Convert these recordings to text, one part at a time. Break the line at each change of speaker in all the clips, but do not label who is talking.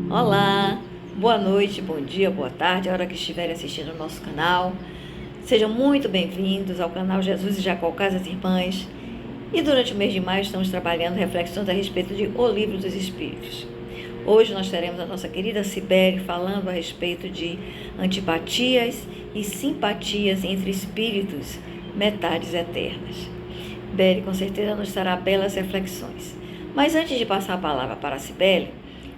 Olá, boa noite, bom dia, boa tarde, a hora que estiverem assistindo o nosso canal. Sejam muito bem-vindos ao canal Jesus e Jacó Casas Irmãs. E durante o mês de maio estamos trabalhando reflexões a respeito de O Livro dos Espíritos. Hoje nós teremos a nossa querida Cibele falando a respeito de antipatias e simpatias entre espíritos, metades eternas. Cibele com certeza nos trará belas reflexões. Mas antes de passar a palavra para a Cibele,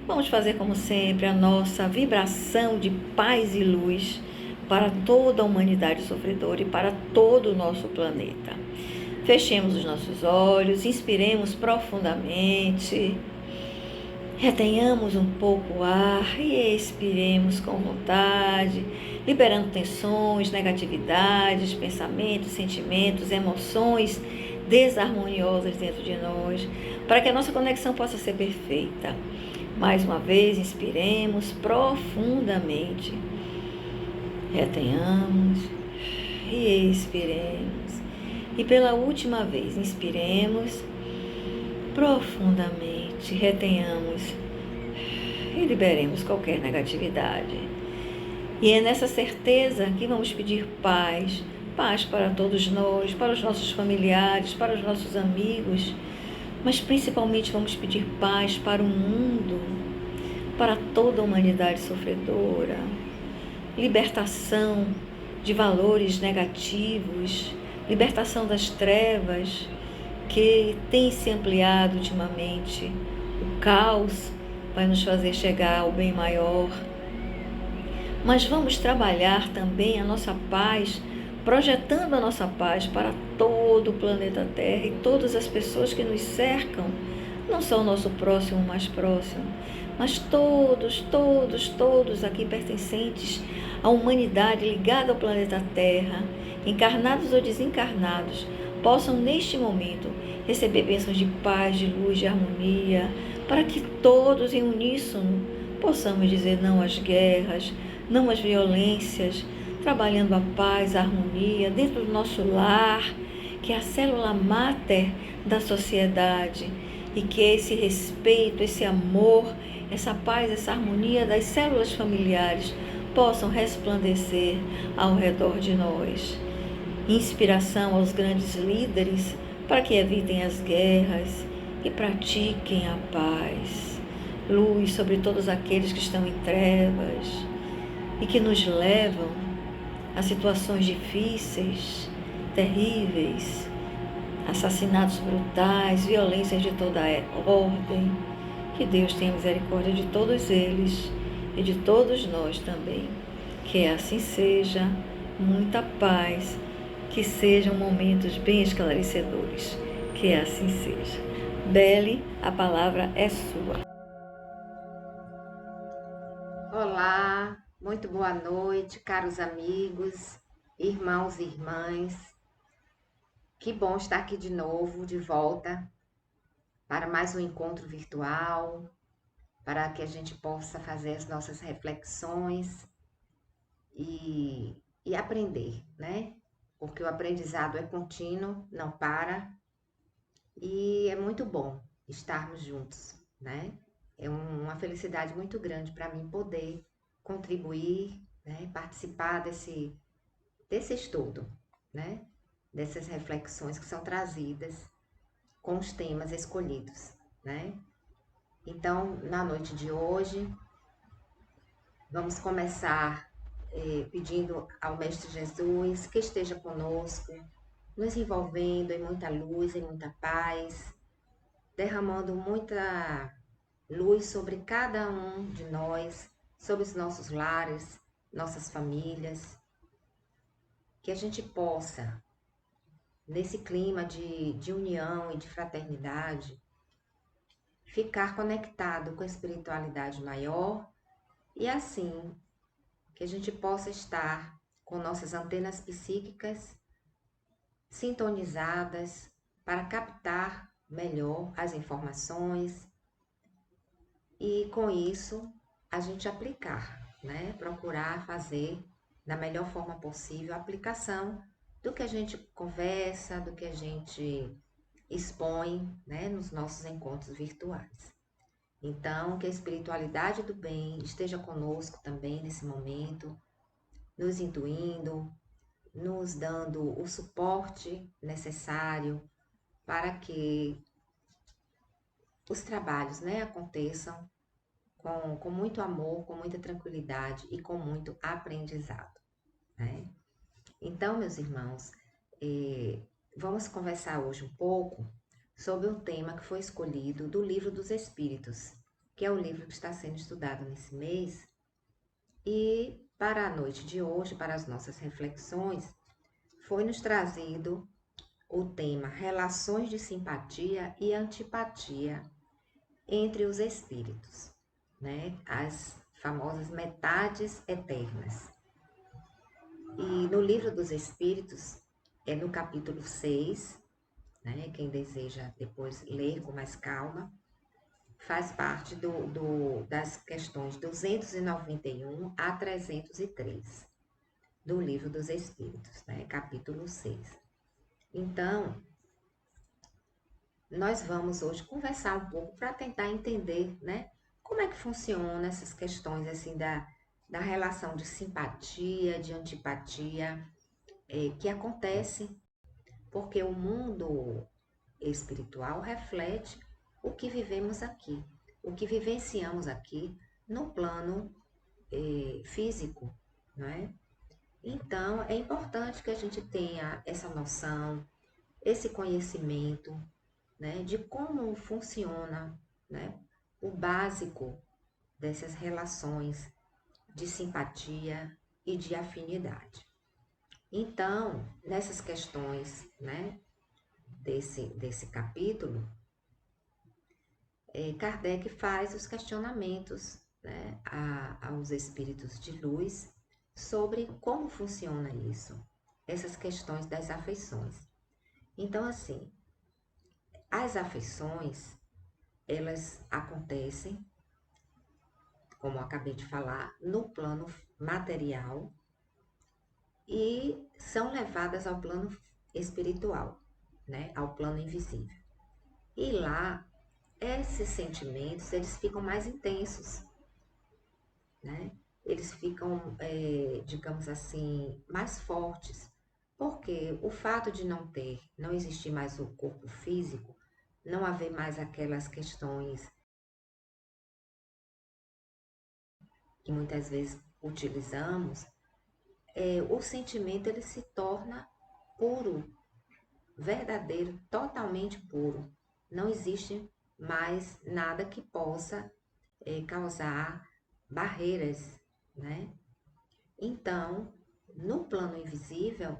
vamos fazer como sempre a nossa vibração de paz e luz para toda a humanidade sofredora e para todo o nosso planeta. Fechemos os nossos olhos, inspiremos profundamente, retenhamos um pouco o ar e expiremos com vontade, liberando tensões, negatividades, pensamentos, sentimentos, emoções desarmoniosas dentro de nós, para que a nossa conexão possa ser perfeita. Mais uma vez, inspiremos profundamente, retenhamos e expiremos. E pela última vez, inspiremos profundamente, retenhamos e liberemos qualquer negatividade. E é nessa certeza que vamos pedir paz, paz para todos nós, para os nossos familiares, para os nossos amigos, mas principalmente vamos pedir paz para o mundo, para toda a humanidade sofredora, libertação de valores negativos, libertação das trevas que tem se ampliado ultimamente. O caos vai nos fazer chegar ao bem maior. Mas vamos trabalhar também a nossa paz, projetando a nossa paz para todo o planeta Terra e todas as pessoas que nos cercam, não só o nosso próximo mais próximo, mas todos aqui pertencentes à humanidade ligada ao planeta Terra, encarnados ou desencarnados, possam neste momento receber bênçãos de paz, de luz, de harmonia, para que todos em uníssono possamos dizer não às guerras, não às violências, trabalhando a paz, a harmonia dentro do nosso lar, que é a célula máter da sociedade, e que esse respeito, esse amor, essa paz, essa harmonia das células familiares possam resplandecer ao redor de nós. Inspiração aos grandes líderes para que evitem as guerras e pratiquem a paz. Luz sobre todos aqueles que estão em trevas e que nos levam a situações difíceis, terríveis, assassinatos brutais, violências de toda a ordem. Que Deus tenha misericórdia de todos eles e de todos nós também. Que assim seja, muita paz, que sejam momentos bem esclarecedores. Que assim seja. Bele, a palavra é sua.
Olá, muito boa noite, caros amigos, irmãos e irmãs. Que bom estar aqui de novo, de volta, para mais um encontro virtual, para que a gente possa fazer as nossas reflexões e aprender, né? Porque o aprendizado é contínuo, não para, e é muito bom estarmos juntos, né? É uma felicidade muito grande para mim poder contribuir, né? Participar desse estudo, né? Dessas reflexões que são trazidas com os temas escolhidos, né? Então, na noite de hoje, vamos começar pedindo ao Mestre Jesus que esteja conosco, nos envolvendo em muita luz, em muita paz, derramando muita luz sobre cada um de nós, sobre os nossos lares, nossas famílias, que a gente possa, nesse clima de união e de fraternidade, ficar conectado com a espiritualidade maior e assim que a gente possa estar com nossas antenas psíquicas sintonizadas para captar melhor as informações e com isso a gente aplicar, né? Procurar fazer da melhor forma possível a aplicação do que a gente conversa, do que a gente expõe, né, nos nossos encontros virtuais. Então, que a espiritualidade do bem esteja conosco também nesse momento, nos intuindo, nos dando o suporte necessário para que os trabalhos, né, aconteçam com muito amor, com muita tranquilidade e com muito aprendizado, né? Então, meus irmãos, vamos conversar hoje um pouco sobre um tema que foi escolhido do Livro dos Espíritos, que é o livro que está sendo estudado nesse mês. E para a noite de hoje, para as nossas reflexões, foi nos trazido o tema Relações de Simpatia e Antipatia entre os Espíritos, né? As famosas metades eternas. E no Livro dos Espíritos, é no capítulo 6, né? Quem deseja depois ler com mais calma, faz parte das questões 291 a 303 do Livro dos Espíritos, né? Capítulo 6. Então, nós vamos hoje conversar um pouco para tentar entender, né? Como é que funciona essas questões assim da relação de simpatia, de antipatia, que acontece porque o mundo espiritual reflete o que vivemos aqui, o que vivenciamos aqui no plano físico, não é? Então, é importante que a gente tenha essa noção, esse conhecimento, né, de como funciona, né, o básico dessas relações de simpatia e de afinidade. Então, nessas questões, né, desse capítulo, Kardec faz os questionamentos, né, aos espíritos de luz sobre como funciona isso, essas questões das afeições. Então, assim, as afeições, elas acontecem, como eu acabei de falar, no plano material e são levadas ao plano espiritual, né, ao plano invisível. E lá, esses sentimentos, eles ficam mais intensos, né? Eles ficam, digamos assim, mais fortes, porque o fato de não existir mais o corpo físico, não haver mais aquelas questões que muitas vezes utilizamos, o sentimento ele se torna puro, verdadeiro, totalmente puro. Não existe mais nada que possa causar barreiras, né? Então, no plano invisível,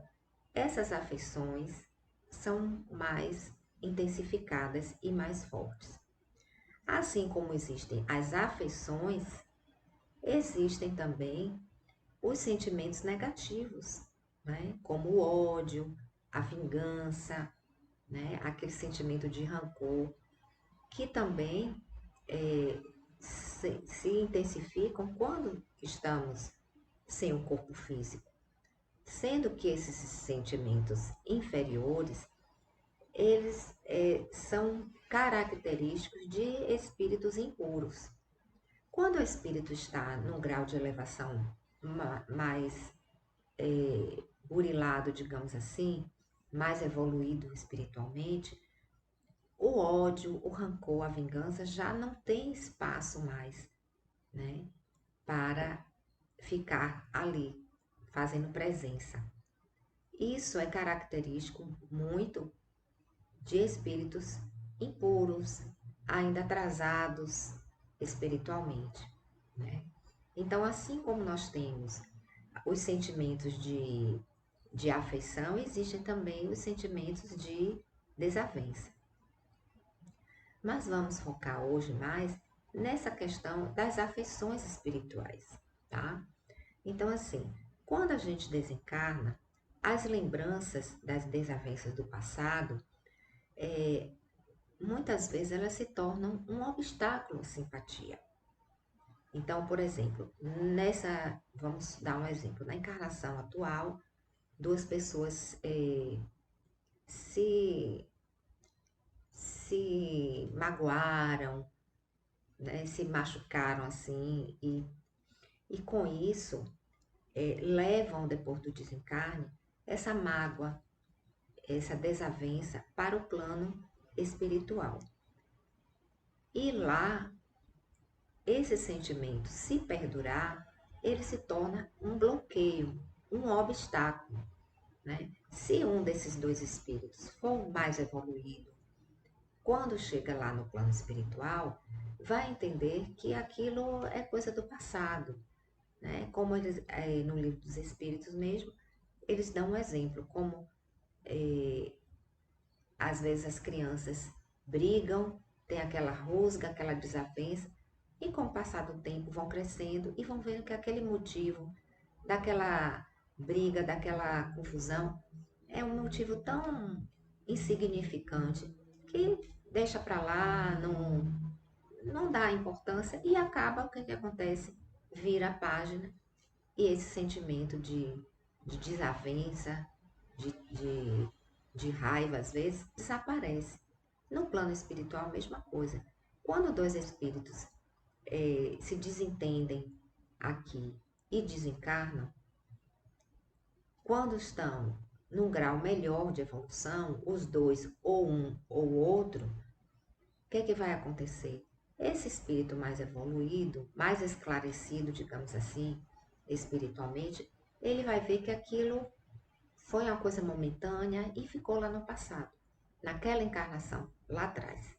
essas afeições são mais intensificadas e mais fortes. Assim como existem as afeições, existem também os sentimentos negativos, né? Como o ódio, a vingança, né? Aquele sentimento de rancor, que também se intensificam quando estamos sem o corpo físico. Sendo que esses sentimentos inferiores, eles são característicos de espíritos impuros. Quando o espírito está num grau de elevação mais burilado, digamos assim, mais evoluído espiritualmente, o ódio, o rancor, a vingança já não tem espaço mais, né, para ficar ali, fazendo presença. Isso é característico muito de espíritos impuros, ainda atrasados espiritualmente, né? Então, assim como nós temos os sentimentos de afeição, existem também os sentimentos de desavença. Mas vamos focar hoje mais nessa questão das afeições espirituais, tá? Então, assim, quando a gente desencarna, as lembranças das desavenças do passado, muitas vezes elas se tornam um obstáculo à simpatia. Então, por exemplo, vamos dar um exemplo, na encarnação atual, duas pessoas se magoaram, né, se machucaram assim e com isso levam depois do desencarne essa mágoa, essa desavença para o plano espiritual. E lá, esse sentimento, se perdurar, ele se torna um bloqueio, um obstáculo, né? Se um desses dois espíritos for mais evoluído, quando chega lá no plano espiritual, vai entender que aquilo é coisa do passado, né? Como eles, no livro dos Espíritos mesmo, eles dão um exemplo, como às vezes as crianças brigam, tem aquela rusga, aquela desavença, e com o passar do tempo vão crescendo e vão vendo que aquele motivo daquela briga, daquela confusão, é um motivo tão insignificante que deixa para lá, não dá importância e acaba o que acontece? Vira a página e esse sentimento de desavença, de raiva, às vezes, desaparece. No plano espiritual, a mesma coisa. Quando dois espíritos se desentendem aqui e desencarnam, quando estão num grau melhor de evolução, os dois, ou um ou outro, o que vai acontecer? Esse espírito mais evoluído, mais esclarecido, digamos assim, espiritualmente, ele vai ver que aquilo foi uma coisa momentânea e ficou lá no passado, naquela encarnação, lá atrás,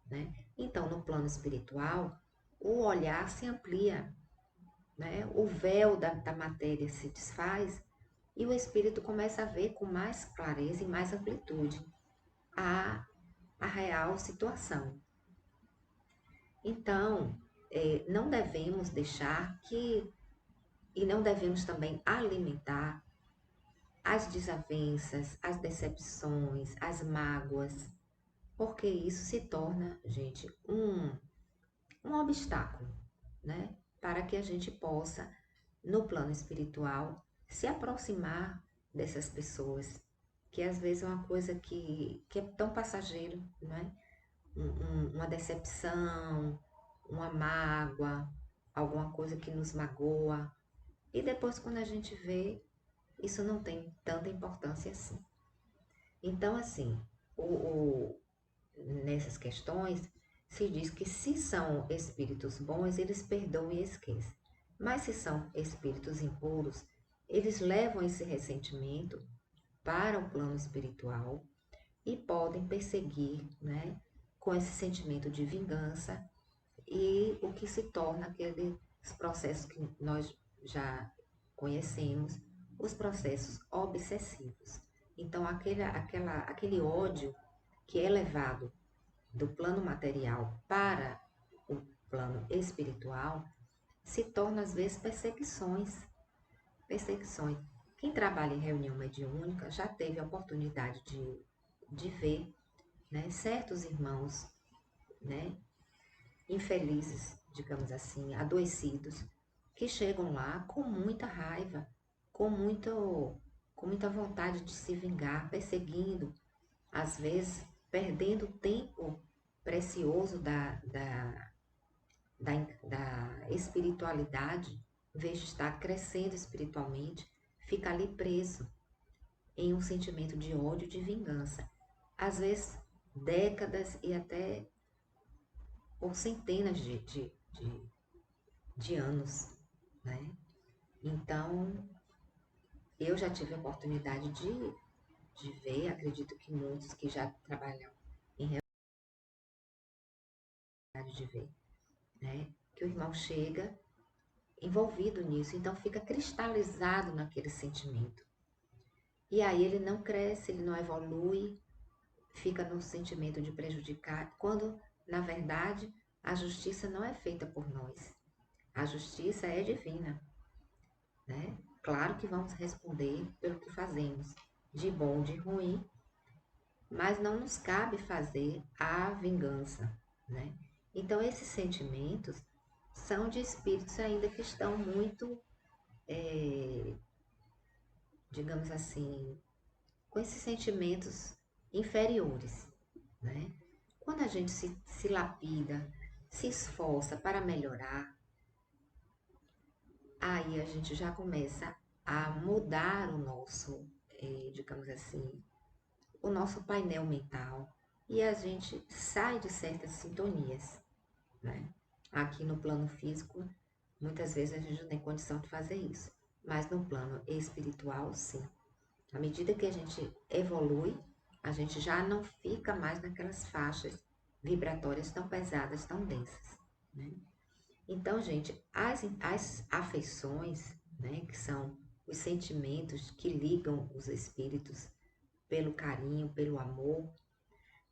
né? Então, no plano espiritual, o olhar se amplia, né? O véu da matéria se desfaz e o espírito começa a ver com mais clareza e mais amplitude a real situação. Então, não devemos deixar que, e não devemos também alimentar as desavenças, as decepções, as mágoas, porque isso se torna, gente, um obstáculo, né? Para que a gente possa, no plano espiritual, se aproximar dessas pessoas, que às vezes é uma coisa que é tão passageiro, né? Uma decepção, uma mágoa, alguma coisa que nos magoa. E depois, quando a gente vê, isso não tem tanta importância assim. Então, assim, nessas questões, se diz que se são espíritos bons, eles perdoam e esquecem. Mas se são espíritos impuros, eles levam esse ressentimento para o plano espiritual e podem perseguir, né, com esse sentimento de vingança e o que se torna aqueles processos que nós já conhecemos, os processos obsessivos. Então, aquele ódio que é levado do plano material para o plano espiritual se torna, às vezes, perseguições. Perseguições. Quem trabalha em reunião mediúnica já teve a oportunidade de ver, né, certos irmãos, né, infelizes, digamos assim, adoecidos, que chegam lá com muita raiva, com, muito, com muita vontade de se vingar, perseguindo, às vezes perdendo tempo precioso da espiritualidade, em vez de estar crescendo espiritualmente, fica ali preso em um sentimento de ódio, de vingança. Às vezes, décadas e até por centenas de anos, né? Então, eu já tive a oportunidade de ver, acredito que muitos que já trabalham em realidade de ver, né? Que o irmão chega envolvido nisso, então fica cristalizado naquele sentimento. E aí ele não cresce, ele não evolui, fica no sentimento de prejudicar, quando, na verdade, a justiça não é feita por nós. A justiça é divina, né? Claro que vamos responder pelo que fazemos, de bom ou de ruim, mas não nos cabe fazer a vingança, né? Então, esses sentimentos são de espíritos ainda que estão muito, digamos assim, com esses sentimentos inferiores, né? Quando a gente se lapida, se esforça para melhorar, aí a gente já começa a mudar o nosso, digamos assim, o nosso painel mental e a gente sai de certas sintonias, né? Aqui no plano físico, muitas vezes a gente não tem condição de fazer isso, mas no plano espiritual, sim. À medida que a gente evolui, a gente já não fica mais naquelas faixas vibratórias tão pesadas, tão densas, né? Então, gente, as afeições, né, que são os sentimentos que ligam os espíritos pelo carinho, pelo amor,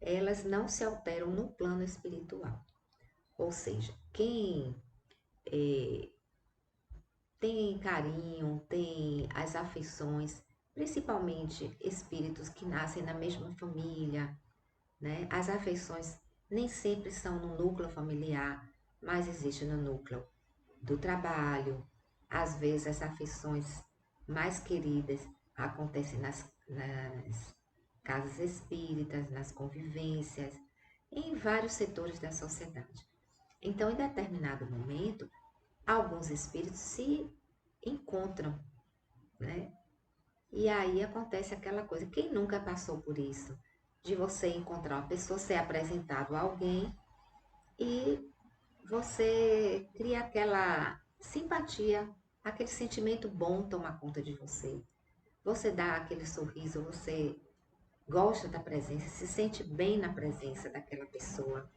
elas não se alteram no plano espiritual. Ou seja, quem tem carinho, tem as afeições, principalmente espíritos que nascem na mesma família, né? As afeições nem sempre são no núcleo familiar, mas existe no núcleo do trabalho. Às vezes as afeições mais queridas acontecem nas casas espíritas, nas convivências, em vários setores da sociedade. Então, em determinado momento, alguns espíritos se encontram, né? E aí acontece aquela coisa. Quem nunca passou por isso? De você encontrar uma pessoa, ser apresentado a alguém e você cria aquela simpatia, aquele sentimento bom tomar conta de você. Você dá aquele sorriso, você gosta da presença, se sente bem na presença daquela pessoa.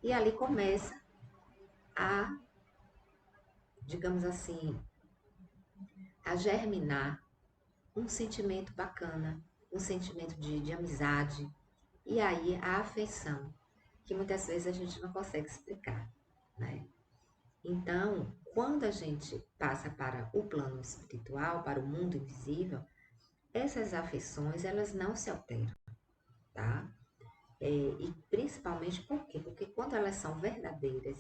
E ali começa a, digamos assim, a germinar um sentimento bacana, um sentimento de amizade, e aí a afeição, que muitas vezes a gente não consegue explicar, né? Então, quando a gente passa para o plano espiritual, para o mundo invisível, essas afeições, elas não se alteram, tá? E principalmente por quê? Porque quando elas são verdadeiras,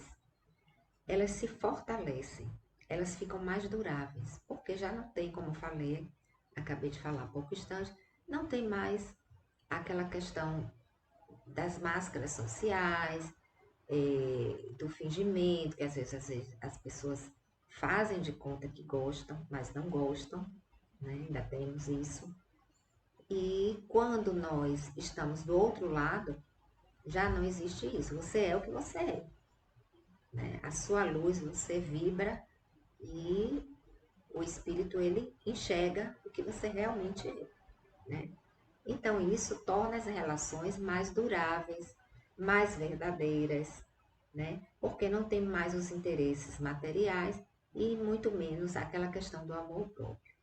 elas se fortalecem, elas ficam mais duráveis, porque já não tem, como eu falei, acabei de falar há pouco instante, não tem mais aquela questão das máscaras sociais, do fingimento, que às vezes as pessoas fazem de conta que gostam, mas não gostam, né? Ainda temos isso. E quando nós estamos do outro lado, já não existe isso. Você é o que você é, né? A sua luz, você vibra e o espírito ele enxerga o que você realmente é, né? Então isso torna as relações mais duráveis, mais verdadeiras, né? Porque não tem mais os interesses materiais e muito menos aquela questão do amor próprio,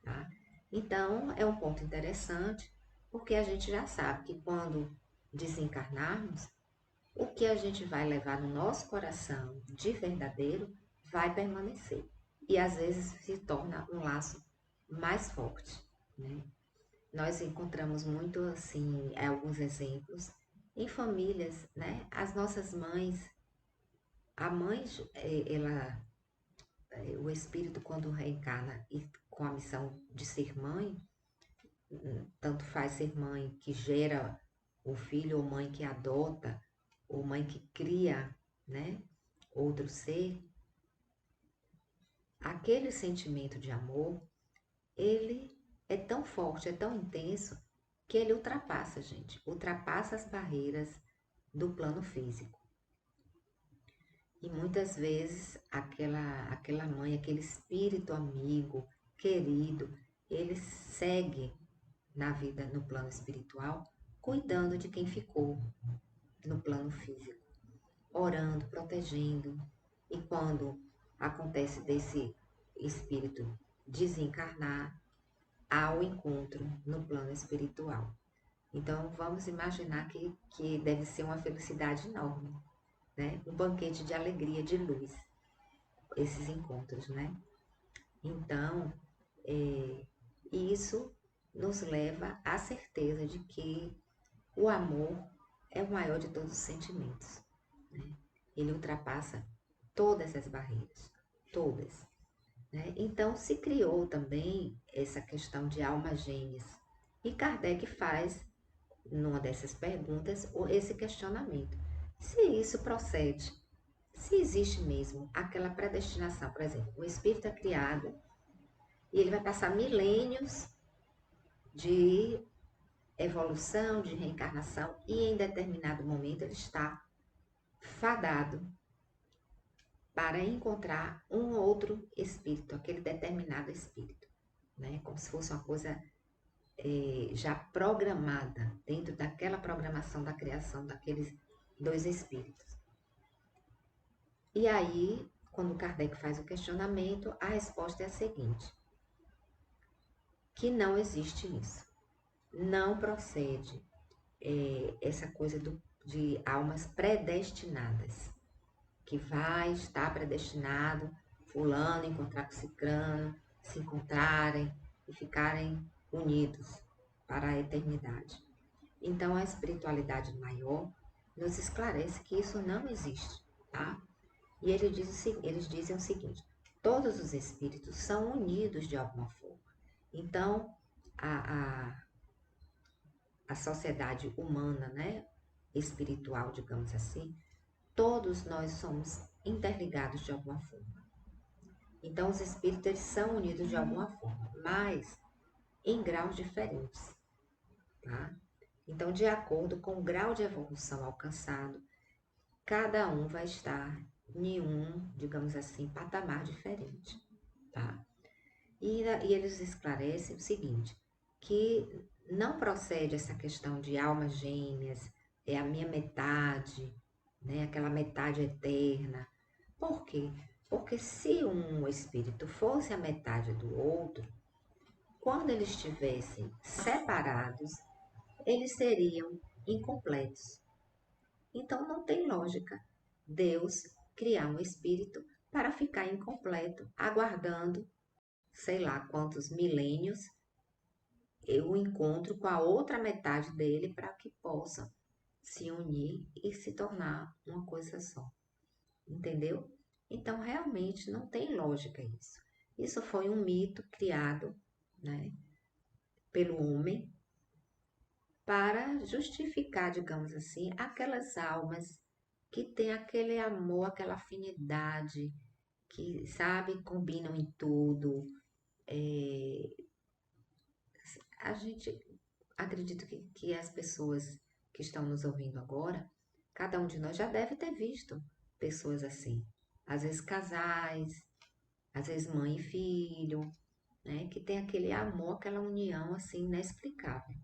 tá? Então é um ponto interessante, porque a gente já sabe que quando desencarnarmos, o que a gente vai levar no nosso coração de verdadeiro vai permanecer. E às vezes se torna um laço mais forte, né? Nós encontramos muito assim, alguns exemplos em famílias, né? As nossas mães, a mãe, o espírito quando reencarna e com a missão de ser mãe, tanto faz ser mãe que gera o filho ou mãe que adota ou mãe que cria, né, outro ser, aquele sentimento de amor, ele é tão forte, é tão intenso, que ele ultrapassa, gente, ultrapassa as barreiras do plano físico. E muitas vezes aquela mãe, aquele espírito amigo, querido, ele segue na vida no plano espiritual, cuidando de quem ficou no plano físico, orando, protegendo. E quando acontece desse espírito desencarnar, há o encontro no plano espiritual. Então vamos imaginar que deve ser uma felicidade enorme, né? Um banquete de alegria, de luz, esses encontros, né? Então, isso nos leva à certeza de que o amor é o maior de todos os sentimentos, né? Ele ultrapassa todas as barreiras, todas, né? Então se criou também essa questão de almas gêmeas. E Kardec faz, numa dessas perguntas, esse questionamento. Se isso procede, se existe mesmo aquela predestinação. Por exemplo, o espírito é criado e ele vai passar milênios de evolução, de reencarnação, e em determinado momento ele está fadado para encontrar um outro espírito, aquele determinado espírito, né? Como se fosse uma coisa já programada, dentro daquela programação da criação daqueles dois espíritos. E aí, quando Kardec faz o questionamento, a resposta é a seguinte: que não existe isso. Não procede essa coisa de almas predestinadas, que vai estar predestinado fulano encontrar com cicrano, se encontrarem e ficarem unidos para a eternidade. Então, a espiritualidade maior nos esclarece que isso não existe, tá? E eles dizem o seguinte: todos os espíritos são unidos de alguma forma. Então, a sociedade humana, né, espiritual, digamos assim, todos nós somos interligados de alguma forma. Então, os espíritos eles são unidos de alguma forma, mas em graus diferentes, tá? Então, de acordo com o grau de evolução alcançado, cada um vai estar em um, digamos assim, patamar diferente, tá? E eles esclarecem o seguinte, que não procede essa questão de almas gêmeas, é a minha metade, né? Aquela metade eterna. Por quê? Porque se um espírito fosse a metade do outro, quando eles estivessem separados, eles seriam incompletos. Então não tem lógica Deus criar um espírito para ficar incompleto, aguardando, sei lá quantos milênios, o encontro com a outra metade dele para que possam se unir e se tornar uma coisa só. Entendeu? Então, realmente não tem lógica isso. Isso foi um mito criado, né, pelo homem para justificar, digamos assim, aquelas almas que têm aquele amor, aquela afinidade, que, sabe, combinam em tudo. A gente acredita que as pessoas que estão nos ouvindo agora, cada um de nós já deve ter visto pessoas assim. Às vezes casais, às vezes mãe e filho, né? Que tem aquele amor, aquela união assim inexplicável,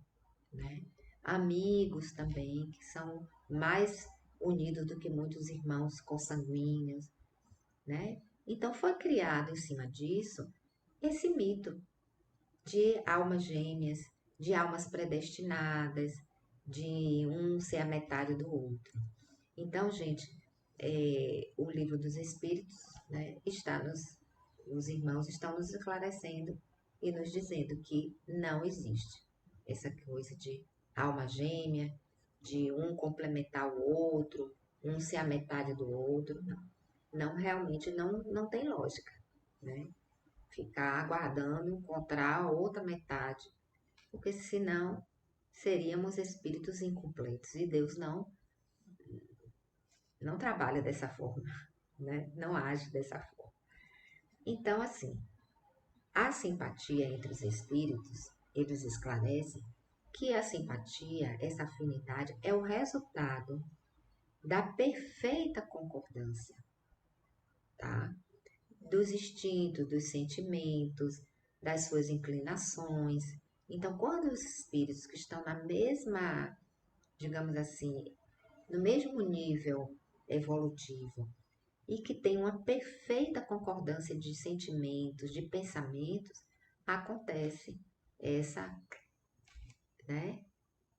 né? Amigos também, que são mais unidos do que muitos irmãos consanguíneos, né? Então foi criado em cima disso esse mito de almas gêmeas, de almas predestinadas, de um ser a metade do outro. Então, gente, o livro dos Espíritos, né, os irmãos estão nos esclarecendo e nos dizendo que não existe essa coisa de alma gêmea, de um complementar o outro, um ser a metade do outro. Não, não realmente não tem lógica, né? Ficar aguardando encontrar a outra metade, porque senão seríamos espíritos incompletos e Deus não trabalha dessa forma, né? Não age dessa forma. Então, assim, a simpatia entre os espíritos, eles esclarecem que a simpatia, essa afinidade, é o resultado da perfeita concordância, tá? Dos instintos, dos sentimentos, das suas inclinações. Então, quando os espíritos que estão na mesma, digamos assim, no mesmo nível evolutivo e que têm uma perfeita concordância de sentimentos, de pensamentos, acontece essa, né,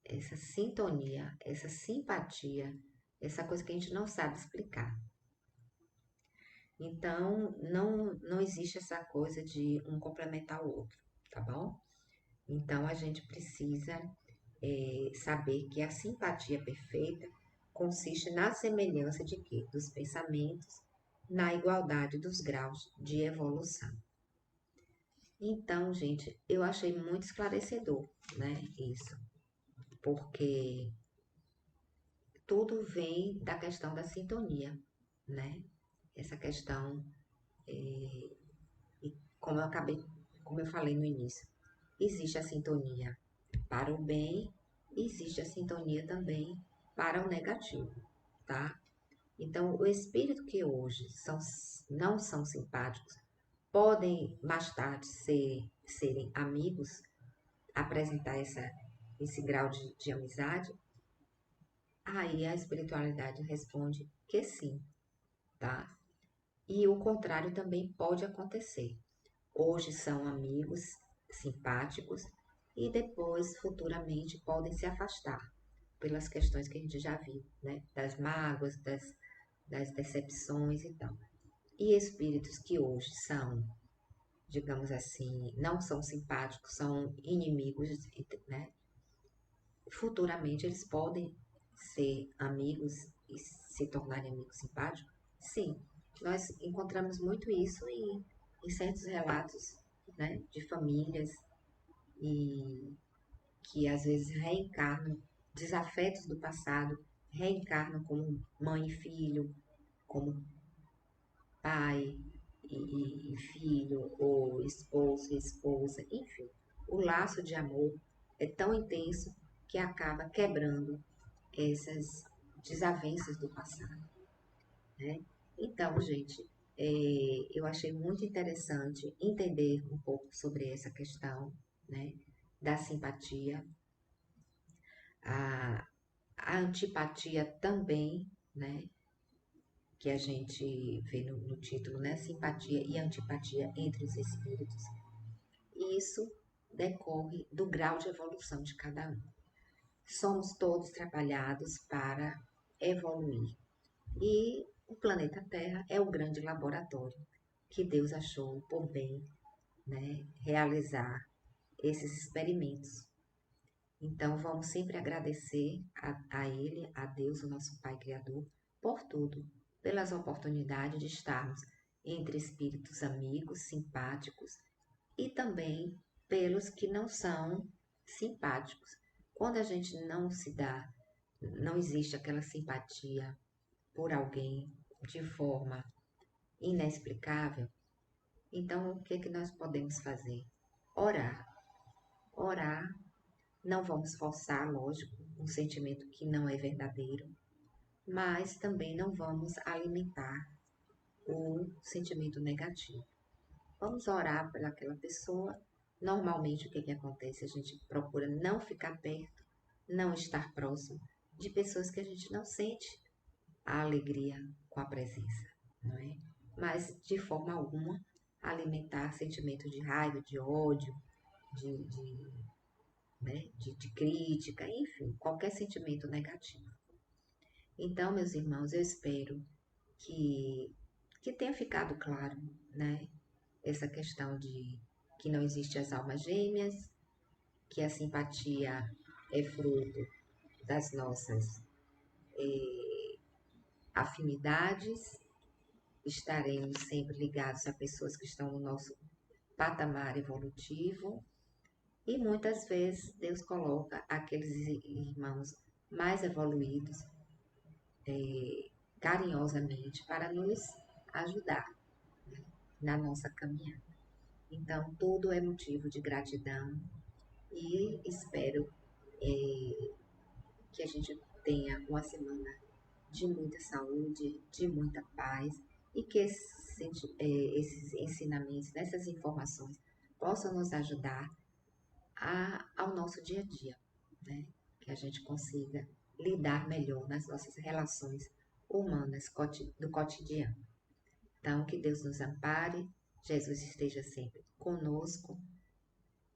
essa sintonia, essa simpatia, essa coisa que a gente não sabe explicar. Então, não existe essa coisa de um complementar o outro, tá bom? Então, a gente precisa saber que a simpatia perfeita consiste na semelhança de quê? Dos pensamentos, na igualdade dos graus de evolução. Então, gente, eu achei muito esclarecedor, né, isso, porque tudo vem da questão da sintonia, né? Essa questão, e como eu falei no início, existe a sintonia para o bem, existe a sintonia também para o negativo, tá? Então, o espírito que hoje não são simpáticos, podem mais tarde serem amigos, apresentar esse grau de amizade, aí a espiritualidade responde que sim, tá? E o contrário também pode acontecer. Hoje são amigos simpáticos e depois, futuramente, podem se afastar pelas questões que a gente já viu, né? Das mágoas, das decepções e tal. E espíritos que hoje são, digamos assim, não são simpáticos, são inimigos, né? Futuramente eles podem ser amigos e se tornarem amigos simpáticos? Sim, nós encontramos muito isso em certos relatos, né, de famílias e que às vezes reencarnam desafetos do passado, reencarnam como mãe e filho, como pai e filho, ou esposo e esposa, enfim. O laço de amor é tão intenso que acaba quebrando essas desavenças do passado, né? Então, gente, eu achei muito interessante entender um pouco sobre essa questão, né, da simpatia, a, a antipatia também, né, que a gente vê no título, né, simpatia e antipatia entre os espíritos. E isso decorre do grau de evolução de cada um. Somos todos trabalhados para evoluir. E o planeta Terra é o grande laboratório que Deus achou por bem, né, realizar esses experimentos. Então, vamos sempre agradecer a Ele, a Deus, o nosso Pai Criador, por tudo, pelas oportunidades de estarmos entre espíritos amigos, simpáticos e também pelos que não são simpáticos. Quando a gente não existe aquela simpatia por alguém de forma inexplicável, então o que é que nós podemos fazer? Orar. Orar, não vamos forçar, lógico, um sentimento que não é verdadeiro, mas também não vamos alimentar o sentimento negativo. Vamos orar pelaquela pessoa. Normalmente o que é que acontece? A gente procura não ficar perto, não estar próximo de pessoas que a gente não sente a alegria com a presença, não é? Mas, de forma alguma, alimentar sentimento de raiva, de ódio, de crítica, enfim, qualquer sentimento negativo. Então, meus irmãos, eu espero que tenha ficado claro, né? Essa questão de que não existe as almas gêmeas, que a simpatia é fruto das nossas afinidades, estaremos sempre ligados a pessoas que estão no nosso patamar evolutivo e muitas vezes Deus coloca aqueles irmãos mais evoluídos carinhosamente para nos ajudar, né, na nossa caminhada. Então, tudo é motivo de gratidão e espero que a gente tenha uma semana de muita saúde, de muita paz e que esses ensinamentos, essas informações possam nos ajudar ao nosso dia a dia, né? Que a gente consiga lidar melhor nas nossas relações humanas do cotidiano. Então, que Deus nos ampare, Jesus esteja sempre conosco,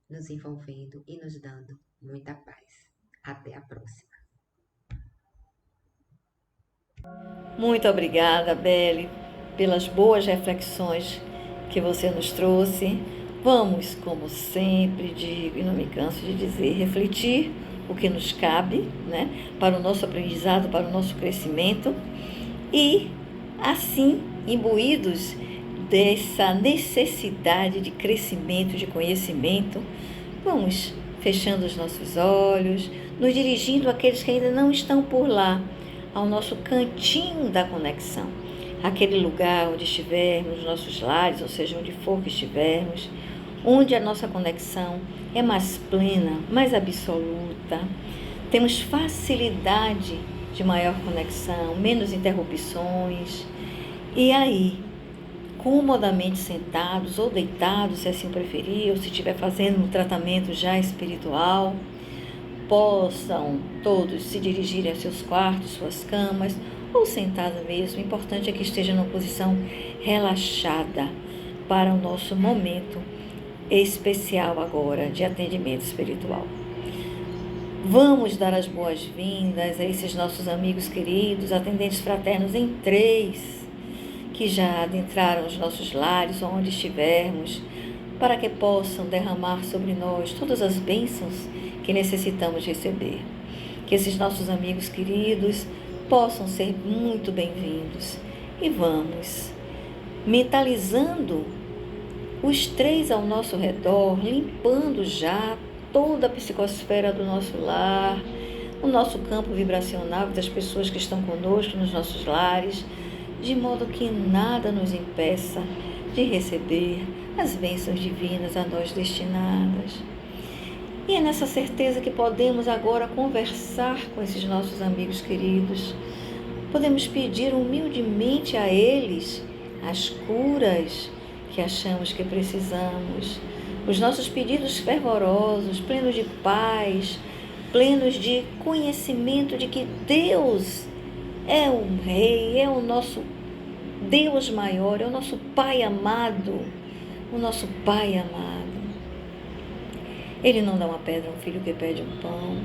nos envolvendo e nos dando muita paz. Até a próxima.
Muito obrigada, Belle, pelas boas reflexões que você nos trouxe. Vamos, como sempre digo e não me canso de dizer, refletir o que nos cabe, né, para o nosso aprendizado, para o nosso crescimento e, assim, imbuídos dessa necessidade de crescimento, de conhecimento, vamos fechando os nossos olhos, nos dirigindo àqueles que ainda não estão por lá, ao nosso cantinho da conexão, aquele lugar onde estivermos, nos nossos lares, ou seja, onde for que estivermos, onde a nossa conexão é mais plena, mais absoluta, temos facilidade de maior conexão, menos interrupções, e aí, comodamente sentados ou deitados, se assim preferir, ou se estiver fazendo um tratamento já espiritual, possam todos se dirigirem a seus quartos, suas camas, ou sentados mesmo. O importante é que esteja numa posição relaxada para o nosso momento especial agora de atendimento espiritual. Vamos dar as boas-vindas a esses nossos amigos queridos, atendentes fraternos em 3, que já adentraram os nossos lares, onde estivermos, para que possam derramar sobre nós todas as bênçãos que necessitamos receber. Que esses nossos amigos queridos possam ser muito bem-vindos. E vamos mentalizando os 3 ao nosso redor, limpando já toda a psicosfera do nosso lar, o nosso campo vibracional das pessoas que estão conosco nos nossos lares, de modo que nada nos impeça de receber as bênçãos divinas a nós destinadas. E é nessa certeza que podemos agora conversar com esses nossos amigos queridos. Podemos pedir humildemente a eles as curas que achamos que precisamos, os nossos pedidos fervorosos, plenos de paz, plenos de conhecimento de que Deus é o Rei, é o nosso Deus maior, é o nosso Pai amado, o nosso Pai amado. Ele não dá uma pedra a um filho que pede um pão.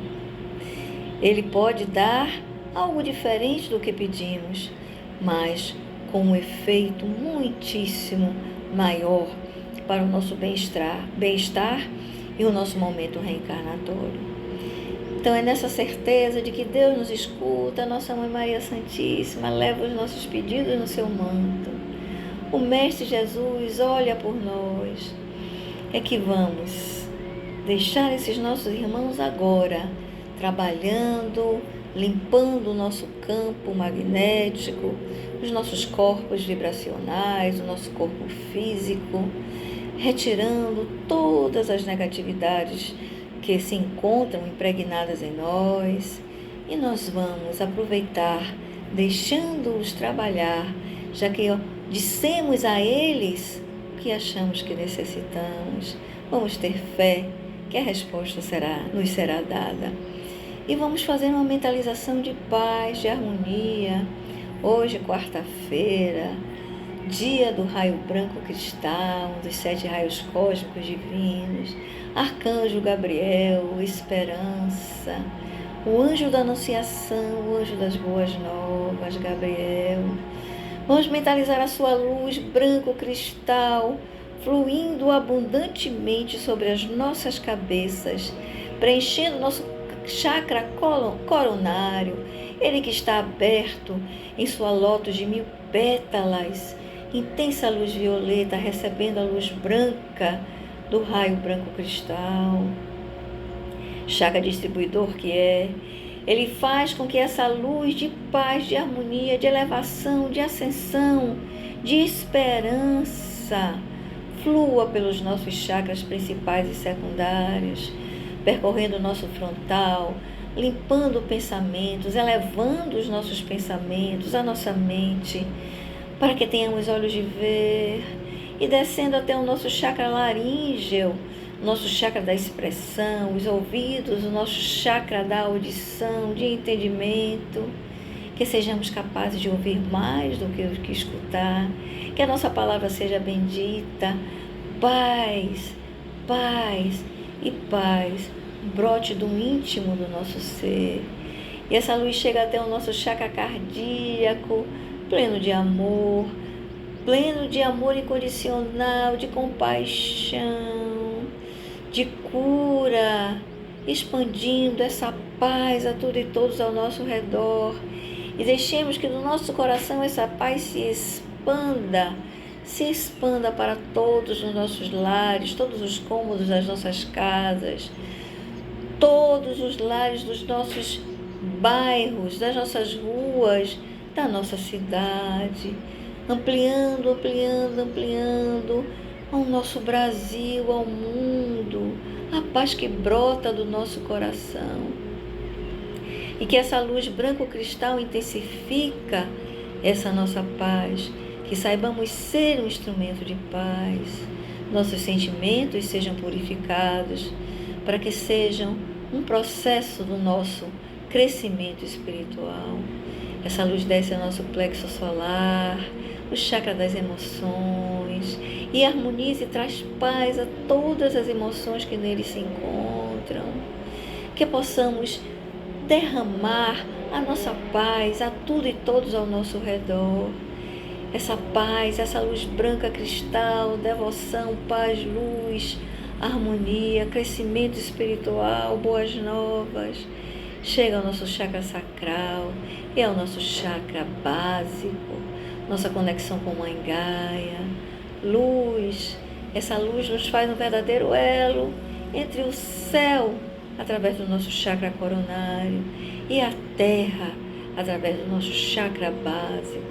Ele pode dar algo diferente do que pedimos, mas com um efeito muitíssimo maior para o nosso bem-estar e o nosso momento reencarnatório. Então é nessa certeza de que Deus nos escuta, a nossa Mãe Maria Santíssima leva os nossos pedidos no seu manto. O Mestre Jesus olha por nós. É que vamos deixar esses nossos irmãos agora trabalhando, limpando o nosso campo magnético, os nossos corpos vibracionais, o nosso corpo físico, retirando todas as negatividades que se encontram impregnadas em nós, e nós vamos aproveitar, deixando-os trabalhar, já que dissemos a eles o que achamos que necessitamos. Vamos ter fé que a resposta nos será dada. E vamos fazer uma mentalização de paz, de harmonia. Hoje, quarta-feira, dia do raio branco cristal, um dos 7 raios cósmicos divinos, Arcanjo Gabriel, esperança, o anjo da anunciação, o anjo das boas novas, Gabriel. Vamos mentalizar a sua luz branco cristal, fluindo abundantemente sobre as nossas cabeças, preenchendo nosso chakra coronário, ele que está aberto em sua lótus de 1000 pétalas, intensa luz violeta, recebendo a luz branca do raio branco cristal. Chakra distribuidor que é, ele faz com que essa luz de paz, de harmonia, de elevação, de ascensão, de esperança, flua pelos nossos chakras principais e secundários, percorrendo o nosso frontal, limpando pensamentos, elevando os nossos pensamentos, a nossa mente, para que tenhamos olhos de ver, e descendo até o nosso chakra laríngeo, nosso chakra da expressão, os ouvidos, o nosso chakra da audição, de entendimento, que sejamos capazes de ouvir mais do que o que escutar, que a nossa palavra seja bendita, paz, paz e paz, brote do íntimo do nosso ser. E essa luz chega até o nosso chakra cardíaco, pleno de amor incondicional, de compaixão, de cura, expandindo essa paz a tudo e todos ao nosso redor. E deixemos que no nosso coração essa paz se expanda para todos os nossos lares, todos os cômodos das nossas casas, todos os lares dos nossos bairros, das nossas ruas, da nossa cidade. ampliando, ampliando, ampliando ao nosso Brasil, ao mundo, a paz que brota do nosso coração. E que essa luz branco-cristal intensifica essa nossa paz, que saibamos ser um instrumento de paz, nossos sentimentos sejam purificados, para que sejam um processo do nosso crescimento espiritual. Essa luz desce ao nosso plexo solar, o chakra das emoções, e harmoniza e traz paz a todas as emoções que nele se encontram. Que possamos derramar a nossa paz a tudo e todos ao nosso redor. Essa paz, essa luz branca cristal, devoção, paz, luz, harmonia, crescimento espiritual, boas novas, chega ao nosso chakra sacral e ao nosso chakra básico, nossa conexão com Mãe Gaia. Luz, essa luz nos faz um verdadeiro elo entre o céu, através do nosso chakra coronário, e a terra, através do nosso chakra básico.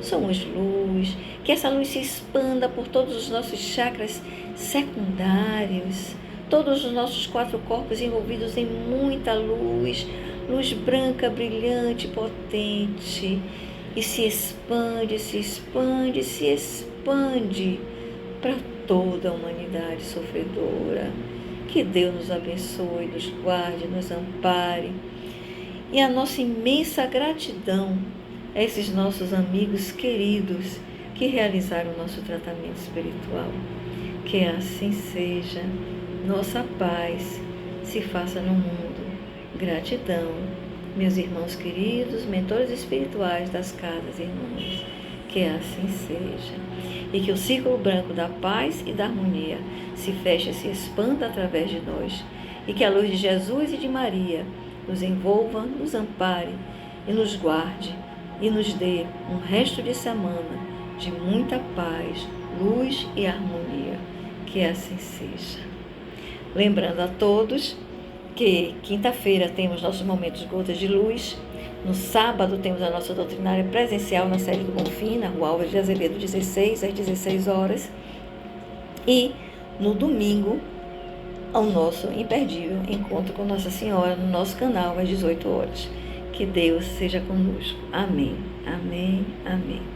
Somos luz, que essa luz se expanda por todos os nossos chakras secundários, todos os nossos 4 corpos envolvidos em muita luz, luz branca, brilhante, potente, e se expande, se expande, se expande para toda a humanidade sofredora. Que Deus nos abençoe, nos guarde, nos ampare. E a nossa imensa gratidão a esses nossos amigos queridos que realizaram o nosso tratamento espiritual. Que assim seja. Nossa paz se faça no mundo. Gratidão, meus irmãos queridos, mentores espirituais das casas irmãs. Que assim seja. E que o círculo branco da paz e da harmonia se feche e se expanda através de nós. E que a luz de Jesus e de Maria nos envolva, nos ampare e nos guarde e nos dê um resto de semana de muita paz, luz e harmonia. Que assim seja. Lembrando a todos que quinta-feira temos nossos momentos Gotas de Luz. No sábado temos a nossa doutrinária presencial na sede do Bonfim, na Rua Álvares de Azevedo 16, às 16 horas. E no domingo, ao nosso imperdível encontro com Nossa Senhora no nosso canal às 18 horas. Que Deus seja conosco. Amém, amém, amém.